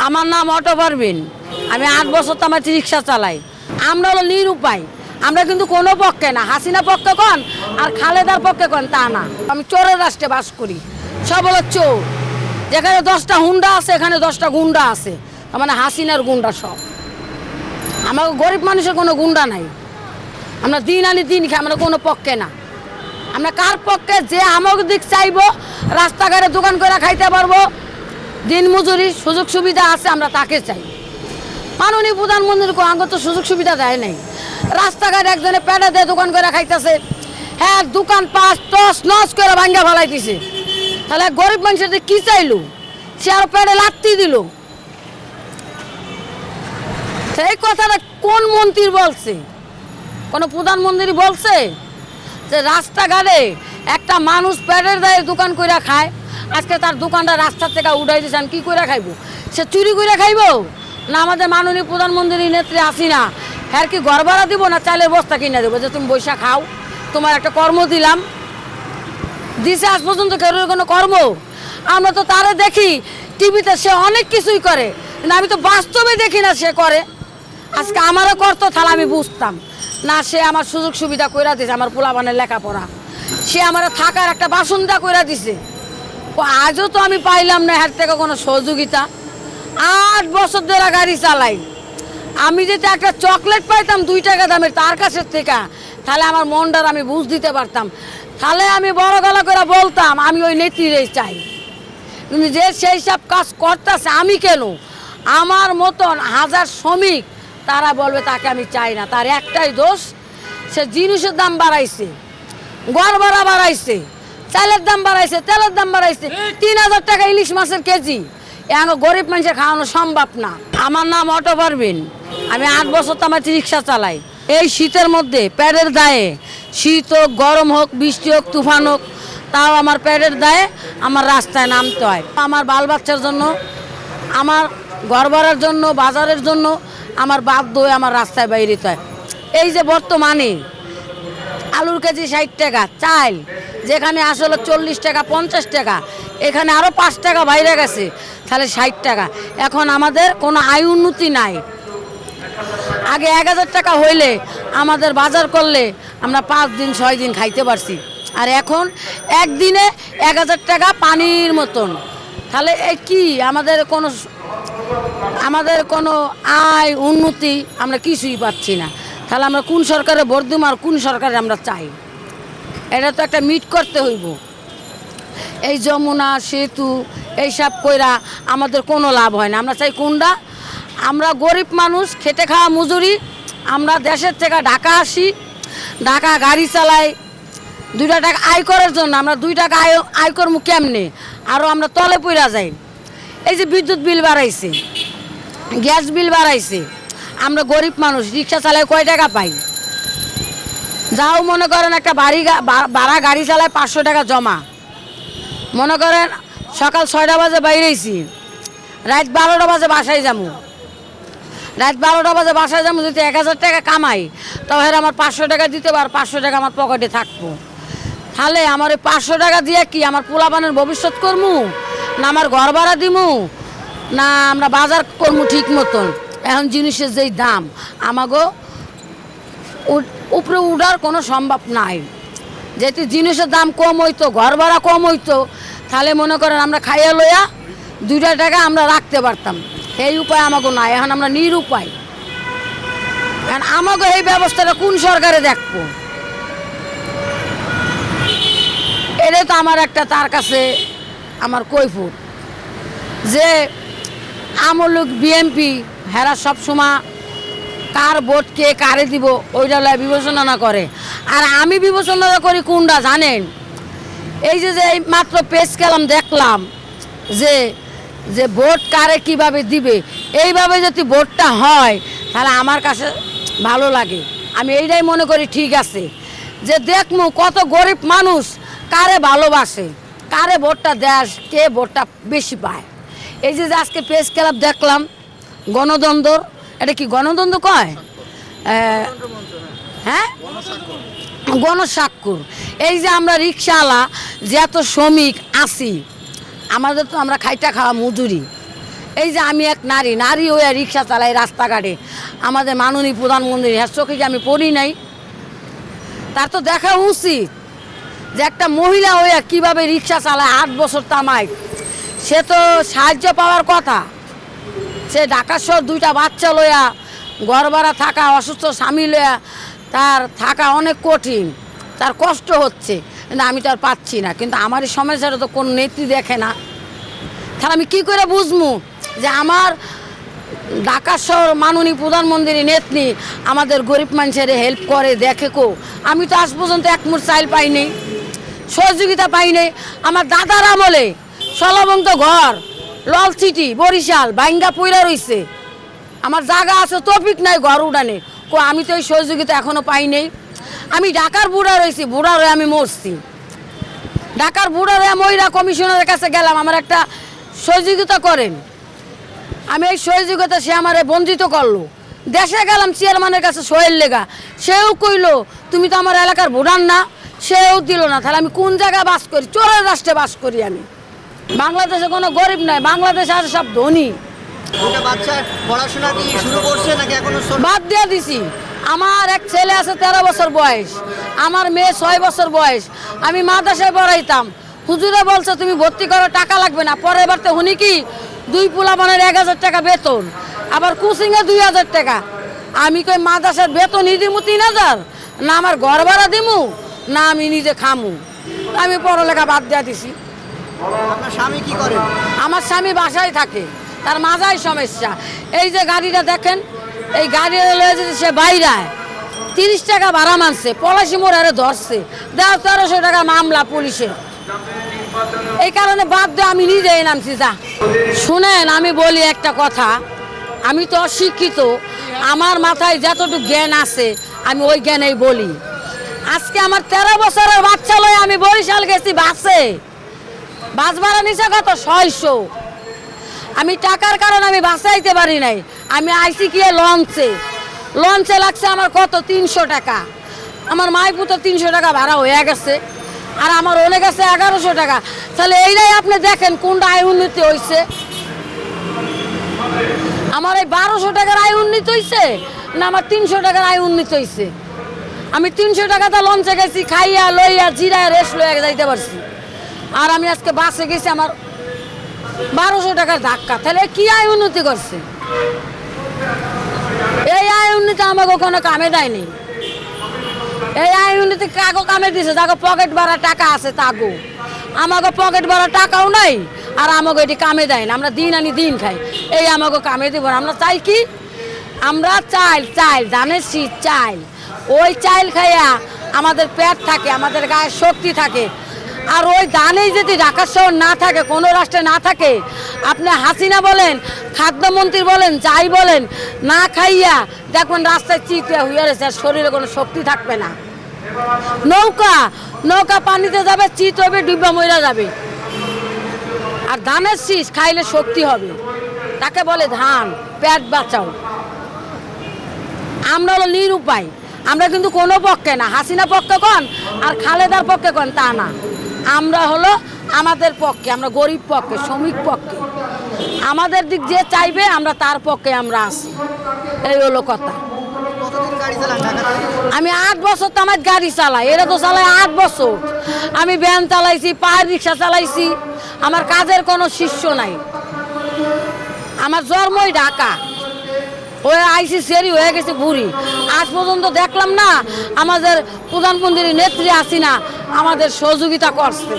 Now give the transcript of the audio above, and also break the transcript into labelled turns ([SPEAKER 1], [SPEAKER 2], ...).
[SPEAKER 1] আমার নাম অটো পারবিন। আমি 8 বছর তো আমার রিক্সা চালাই। আমরা হলো নিরুপায়। আমরা কিন্তু কোনো পক্ষে না, হাসিনা পক্ষে কোন আর খালেদার পক্ষে কোন তা না। আমি চোরের রাষ্ট্রে বাস করি, সব হলো চোর। যেখানে 10টা হুন্ডা আছে এখানে 10টা গুন্ডা আছে, মানে হাসিনার গুন্ডা সব। আমার গরিব মানুষের কোনো গুন্ডা নাই। আমরা দিন আনি দিন খাই, আমরা কোনো পক্ষে না। আমরা কার পক্ষে? যে আমাকে দিক চাইবো, রাস্তাঘাটে দোকান করে খাইতে পারবো, দিন মজুরি সুযোগ সুবিধা আছে, আমরা তাকে চাই। মাননীয় প্রধানমন্ত্রী আগে তো সুযোগ সুবিধা দেয় নাই। রাস্তাঘাট একজনে পেটে দিয়ে দোকান করে খাইতেছে, হ্যাঁ দোকান পাঁচ টস নস করে ভাঙ্গা ফেলাইতেছে। তাহলে গরিব মানুষের কি চাইলো? সে আর পেটে লাত্তি দিল। সেই কথাটা কোন মন্ত্রী বলছে? কোনো প্রধানমন্ত্রী বলছে যে রাস্তাঘাটে একটা মানুষ পেটের দায়ে দোকান করে খায়, আজকে তার দোকানটা রাস্তার থেকে উঠাই দিয়েছেন, কি করে খাইব? সে চুরি করে খাইব? না আমাদের মাননীয় প্রধানমন্ত্রী নেত্রী হাসিনা হ্যাঁ কি ঘর ভাড়া দিব, না চালের বস্তা কিনে দেবো যে তুমি বৈশা খাও, তোমার একটা কর্ম দিলাম? দিছে আজ পর্যন্ত কেউ কোনো কর্ম? আমরা তো তারে দেখি টিভিতে, সে অনেক কিছুই করে, না আমি তো বাস্তবে দেখি না সে করে। আজকে আমারও করতো তাহলে আমি বুঝতাম না। সে আমার সুযোগ সুবিধা কইরা দিছে, আমার পোলাপানের লেখাপড়া, সে আমার থাকার একটা বাসনটা কইরা দিছে। আজও তো আমি পাইলাম না হাত থেকে কোনো সহযোগিতা। 8 বছর ধরে গাড়ি চালাই। আমি যদি একটা চকলেট পাইতাম 2 টাকা দামের তার কাছের থেকে, তাহলে আমার মনটার আমি বুঝ দিতে পারতাম, তাহলে আমি বড় গলা করে বলতাম আমি ওই নেত্রীরই চাই। কিন্তু যে সেই সব কাজ করতেছে, আমি কেন? আমার মতন হাজার শ্রমিক তারা বলবে তাকে আমি চাই না। তার একটাই দোষ, সে জিনিসের দাম বাড়াইছে, ঘর ভাড়া বাড়াইছে, চালের দাম বাড়াইছে, তেলের দাম বাড়াইছে, 3000 টাকা ইলিশ মাছের কেজি। এখন গরিব মানুষের খাওয়ানো সম্ভব না। আমার নাম অটো পারবিন। আমি 8 বছর তো আমার রিক্সা চালাই। এই শীতের মধ্যে পেটের দায়ে, শীত হোক গরম হোক বৃষ্টি হোক তুফান হোক, তাও আমার পেটের দায়ে আমার রাস্তায় নামতে হয়। আমার বাল বাচ্চার জন্য, আমার ঘর ভাড়ার জন্য, বাজারের জন্য আমার বাধ্য হয়ে আমার রাস্তায় বাইরেতে হয়। এই যে বর্তমানে আলুর কেজি 60 টাকা, চাল যেখানে আসলে 40 টাকা 50 টাকা, এখানে আরও 5 টাকা বাইরে গেছে, তাহলে 60 টাকা। এখন আমাদের কোনো আয় উন্নতি নাই। আগে 1000 টাকা হইলে আমাদের বাজার করলে আমরা 5 দিন 6 দিন খাইতে পারছি, আর এখন একদিনে 1000 টাকা পানির মতন। তাহলে এই কি আমাদের কোনো আয় উন্নতি আমরা কিছুই পাচ্ছি না। তাহলে আমরা কোন সরকারে ভোট দিব আর কোন সরকারে আমরা চাই? এটা তো একটা মিট করতে হইব। এই যমুনা সেতু এইসব কইরা আমাদের কোনো লাভ হয় না। আমরা চাই কোনটা? আমরা গরিব মানুষ, খেটে খাওয়া মজুরি, আমরা দেশের থেকে ঢাকা আসি, ঢাকা গাড়ি চালাই 2 টাকা আয় করার জন্য। আমরা 2 টাকা আয় করবো কেমনে? আরও আমরা তলে পড়া যাই। এই যে বিদ্যুৎ বিল বাড়াইছে, গ্যাস বিল বাড়াইছে, আমরা গরিব মানুষ রিক্সা চালাই কয় টাকা পাই? যাও মনে করেন একটা ভাড়া গাড়ি চালায় 500 টাকা জমা। মনে করেন সকাল 6টা বাজে বাইরেছি, রাত 12টা বাজে বাসায় যাবো। রাত 12টা বাজে বাসায় যাবো, যদি 1000 টাকা কামাই, তাহলে আমার 500 টাকা দিতে পার, 500 টাকা আমার পকেটে থাকবো। তাহলে আমার ওই 500 টাকা দিয়ে কি আমার পোলাপানের ভবিষ্যৎ করবো, না আমার ঘর ভাড়া দিমু, না আমরা বাজার করবো ঠিক মতন? এখন জিনিসের যেই দাম, আমাগো উপরে উঠার কোনো সম্ভব নাই। যেহেতু জিনিসের দাম কম হইতো, ঘর ভাড়া কম হইতো, তাহলে মনে করেন আমরা খাইয়া লইয়া 2 টাকা আমরা রাখতে পারতাম। এই উপায় আমাকে নাই, এখন আমরা নিরুপায়। কারণ আমাকে এই ব্যবস্থাটা কোন সরকারে দেখবো? এটাই তো আমার একটা তার কাছে আমার কৈফুট, যে আমলুক বিএমপি হেরা সবসময় কার ভোট কে কারে দিব ওইটা বিবেচনা না করে। আর আমি বিবেচনা করি কোনটা জানেন? এই যে মাত্র পেশ কালাম দেখলাম যে যে ভোট কারে কিভাবে দিবে, এইভাবে যদি ভোটটা হয় তাহলে আমার কাছে ভালো লাগে। আমি এইটাই মনে করি ঠিক আছে, যে দেখমু কত গরিব মানুষ কারে ভালোবাসে, কারে ভোটটা দেয়, কে ভোটটা বেশি পায়। এই যে আজকে প্রেস ক্লাব দেখলাম গণদ্বন্দ্ব, এটা কি গণদ্বন্দ্ব কয়? হ্যাঁ, গণস্বাক্ষর। এই যে আমরা রিক্সাওয়ালা যে এত শ্রমিক আছি, আমাদের তো আমরা খাইটা খাওয়া মজুরি, এই যে আমি এক নারী নারী হয়ে রিক্সা চালাই রাস্তাঘাটে, আমাদের মাননীয় প্রধানমন্ত্রী হ্যাঁ চোখে কি আমি পড়ি নাই? তার তো দেখা উচিত যে একটা মহিলা হয়ে কিভাবে রিক্সা চালায়, 8 বছর তামায়, সে তো সাহায্য পাওয়ার কথা। সে ঢাকা শহর 2টা বাচ্চা লইয়া ঘর ভাড়া থাকা, অসুস্থ স্বামী লইয়া তার থাকা অনেক কঠিন, তার কষ্ট হচ্ছে, কিন্তু আমি তো আর পাচ্ছি না। কিন্তু আমার এই সমস্যাটা তো কোনো নেত্রী দেখে না। তাহলে আমি কী করে বুঝবো যে আমার ঢাকা শহর মাননীয় প্রধানমন্ত্রী নেত্রী আমাদের গরিব মানুষের হেল্প করে, দেখে কো? আমি তো আজ পর্যন্ত এক মুঠ চাইল পাইনি, সহযোগিতা পাইনি। আমার দাদার আমলে সলবন্ত ঘর ললচিটি বরিশাল ভাঙ্গা পইরা রইছে, আমার জায়গা আছে, তফিক নাই ঘর উঠানে, কো আমি তো এই সহযোগিতা এখনও পাইনি। আমি ঢাকার বুড়া রয়েছি, বুড়া রয়ে আমি মরছি। ঢাকার বুড়া রয়ে মহিলা কমিশনারের কাছে গেলাম, আমার একটা সহযোগিতা করেন। আমি এই সহযোগিতা সে আমারে বঞ্চিত করলো। দেশে গেলাম চেয়ারম্যানের কাছে সহের লেগা, সেও কইলো তুমি তো আমার এলাকার ভোটার না, সেও দিল না। তাহলে আমি কোন জায়গায় বাস করি? চোরের রাষ্ট্রে বাস করি আমি। বাংলাদেশে কোনো গরিব নাই, বাংলাদেশে আছে সব ধনী।
[SPEAKER 2] বাচ্চা পড়াশোনা কি শুরু করছে নাকি এখনো?
[SPEAKER 1] বাদ দিয়ে দিছি। আমার এক ছেলে আছে 13 বছর বয়স, আমার মেয়ে 6 বছর বয়স। আমি মাদ্রাসায় পড়াইতাম, হুজুরে বলছে তুমি ভর্তি করো, টাকা লাগবে না। পরের বারতে হুনি কি 2 পোলাপানের 1000 টাকা বেতন, আবার কোচিংয়ে 2000 টাকা। আমি কই মাদ্রাসার বেতনই দিমু 3000, না আমার ঘর ভাড়া দিমু, না আমি নিজে খামু। আমি পড়ালেখা বাদ দিয়ে দিছি।
[SPEAKER 2] আপনার স্বামী কি করে?
[SPEAKER 1] আমার স্বামী বাসায় থাকে, তার মাজায় সমস্যা। এই যে গাড়িটা দেখেন, এই গাড়িটা লয়ে যদি সে বাইরায় 30 টাকা ভাড়া মানছে, পলাশি মোড় আরে ধরছে, দেওয়া 1300 টাকা মামলা পুলিশের। এই কারণে বাদ দিয়ে আমি নিজেই নামছি। যা শুনেন, আমি বলি একটা কথা, আমি তো অশিক্ষিত, আমার মাথায় যতটুকু জ্ঞান আছে আমি ওই জ্ঞানেই বলি। আজকে আমার 13 বছরের বাচ্চা লয়ে আমি বরিশাল গেছি বাসে, বাস ভাড়া নিচে কত 600। আমি টাকার কারণে আমি বাসে আইতে পারি নাই, আমি আইসি গিয়ে লঞ্চে। লঞ্চে লাগছে আমার কত 300 টাকা। আমার মাইপুতো 300 টাকা ভাড়া হয়ে গেছে, আর আমার অনেক আছে 1100 টাকা। তাহলে এইটাই আপনি দেখেন কোনটা আয় উন্নতি হয়েছে। আমার এই 1200 টাকার আয় উন্নীত হয়েছে, না আমার 300 টাকার আয় উন্নীত হয়েছে? আমি 300 টাকাতে লঞ্চে গেছি, খাইয়া লইয়া জিরায় রেস্ট লইয়া যাইতে পারছি। আর আমি আজকে বাসে গেছি, আমার 1200 টাকার ধাক্কা। তাহলে কি আয় উন্নতি করছে? এই আয় উন্নতি আমাকে কোনো কামে দেয়নি। এই আয় উন্নতি কাগো কামে দিছে, তাকে পকেট ভরা টাকা আছে তাগো। আমাকে পকেট ভরা টাকাও নাই, আর আমাকে এটি কামে দেয় না। আমরা দিন আনি দিন খাই, এই আমাকে কামে দিব না। আমরা চাই কি? আমরা চাইল চাইল ধানের শীত চাইল, ওই চাইল খাইয়া আমাদের পেট থাকে, আমাদের গায়ে শক্তি থাকে। আর ওই ধানেই যদি ঢাকা শহর না থাকে, কোনো রাষ্ট্রে না থাকে, আপনি হাসিনা বলেন, খাদ্যমন্ত্রী বলেন, যাই বলেন, না খাইয়া দেখবেন রাস্তায় চিতে হইয়া রয়েছে, আর শরীরে কোনো শক্তি থাকবে না। নৌকা নৌকা পানিতে যাবে, চিত হবে, ডুবা মইরা যাবে। আর ধানের শীষ খাইলে শক্তি হবে, তাকে বলে ধান, পেট বাঁচাও। আমরা হলো নিরুপায়, আমরা কিন্তু কোনো পক্ষে না। হাসিনা পক্ষে কন আর খালেদার পক্ষে কন তা না, আমরা হলো আমাদের পক্ষে, আমরা গরিব পক্ষে, শ্রমিক পক্ষে। আমাদের দিক যে চাইবে আমরা তার পক্ষে আমরা আছি, এই হলো কথা।
[SPEAKER 2] কতদিন গাড়ি চালান ঢাকাতে?
[SPEAKER 1] আমি 8 বছর তো আমার গাড়ি চালাই, এরা তো চালাই 8 বছর। আমি ভ্যান চালাইছি, পাহাড় রিক্সা চালাইছি, আমার কাজের কোনো শিষ্য নাই। আমার জন্মই ঢাকা, ওই আইসি সেরি হয়ে গেছে বুড়ি। আজ পর্যন্ত দেখলাম না আমাদের প্রধানমন্ত্রী নেত্রী হাসিনা আমাদের সহযোগিতা করছে।